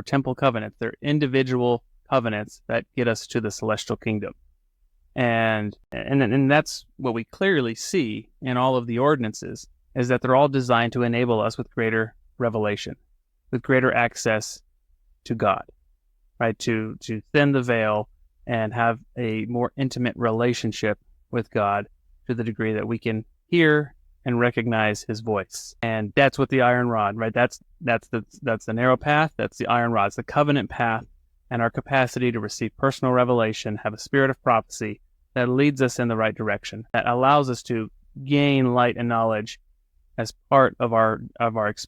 temple covenants. They're individual covenants that get us to the celestial kingdom. And that's what we clearly see in all of the ordinances, is that they're all designed to enable us with greater revelation, with greater access to God, right? To thin the veil and have a more intimate relationship with God to the degree that we can hear and recognize his voice. And that's what the iron rod, right? That's the narrow path. That's the iron rod. It's the covenant path, and our capacity to receive personal revelation, have a spirit of prophecy that leads us in the right direction, that allows us to gain light and knowledge as part of our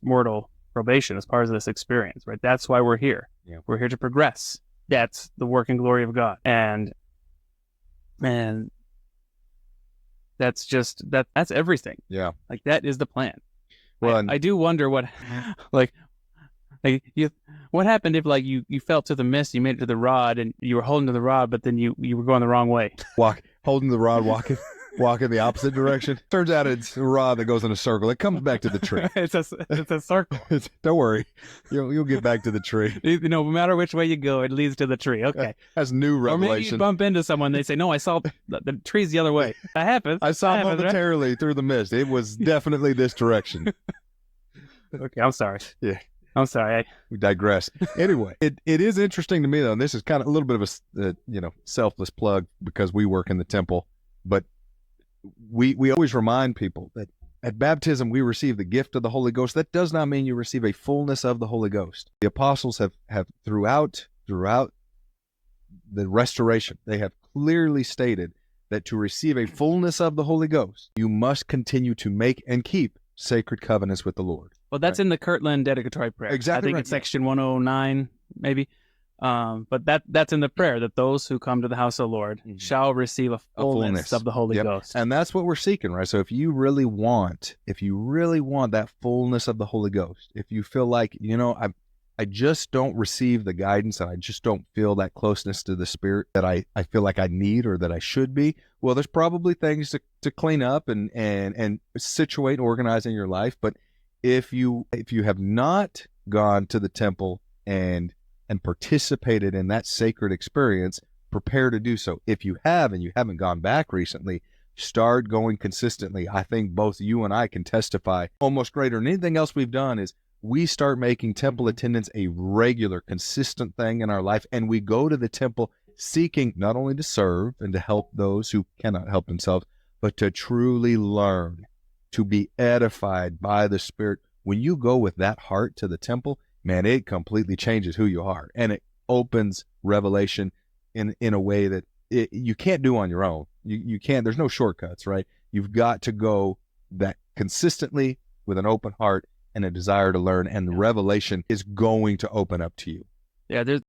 mortal probation, as part of this experience, right? That's why we're here. Yeah. We're here to progress. That's the work and glory of God. And that's just that's everything. Yeah. Like, that is the plan. Well, I do wonder what what happened if, like, you fell to the mist, you made it to the rod, and you were holding to the rod, but then you were going the wrong way. Holding the rod, walking the opposite direction. Turns out it's a rod that goes in a circle. It comes back to the tree. It's a circle. Don't worry, you'll get back to the tree. No matter which way you go, it leads to the tree. Okay, that's new revelation. Or maybe you bump into someone, they say, "No, I saw the tree's the other way." That happens. I saw momentarily through the mist. It was definitely this direction. Okay, I'm sorry. Yeah. I'm sorry. We digress. Anyway, it is interesting to me, though, and this is kind of a little bit of a selfless plug because we work in the temple, but we always remind people that at baptism we receive the gift of the Holy Ghost. That does not mean you receive a fullness of the Holy Ghost. The apostles have throughout the restoration, they have clearly stated that to receive a fullness of the Holy Ghost, you must continue to make and keep sacred covenants with the Lord. Well, that's right in the Kirtland dedicatory prayer. Exactly. I think it's section 109, maybe. But that's in the prayer, that those who come to the house of the Lord shall receive a fullness of the Holy Ghost. And that's what we're seeking, right? So if you really want that fullness of the Holy Ghost, if you feel like, I just don't receive the guidance and I just don't feel that closeness to the Spirit that I feel like I need or that I should be, well, there's probably things to clean up and situate and organize in your life. But if you have not gone to the temple and participated in that sacred experience, prepare to do so. If you have and you haven't gone back recently, start going consistently. I think both you and I can testify almost greater than anything else we've done is we start making temple attendance a regular, consistent thing in our life, and we go to the temple seeking not only to serve and to help those who cannot help themselves, but to truly learn, to be edified by the Spirit. When you go with that heart to the temple, man, it completely changes who you are, and it opens revelation in a way that you can't do on your own. You can't. There's no shortcuts, right? You've got to go that consistently with an open heart and a desire to learn, and the revelation is going to open up to you. Yeah,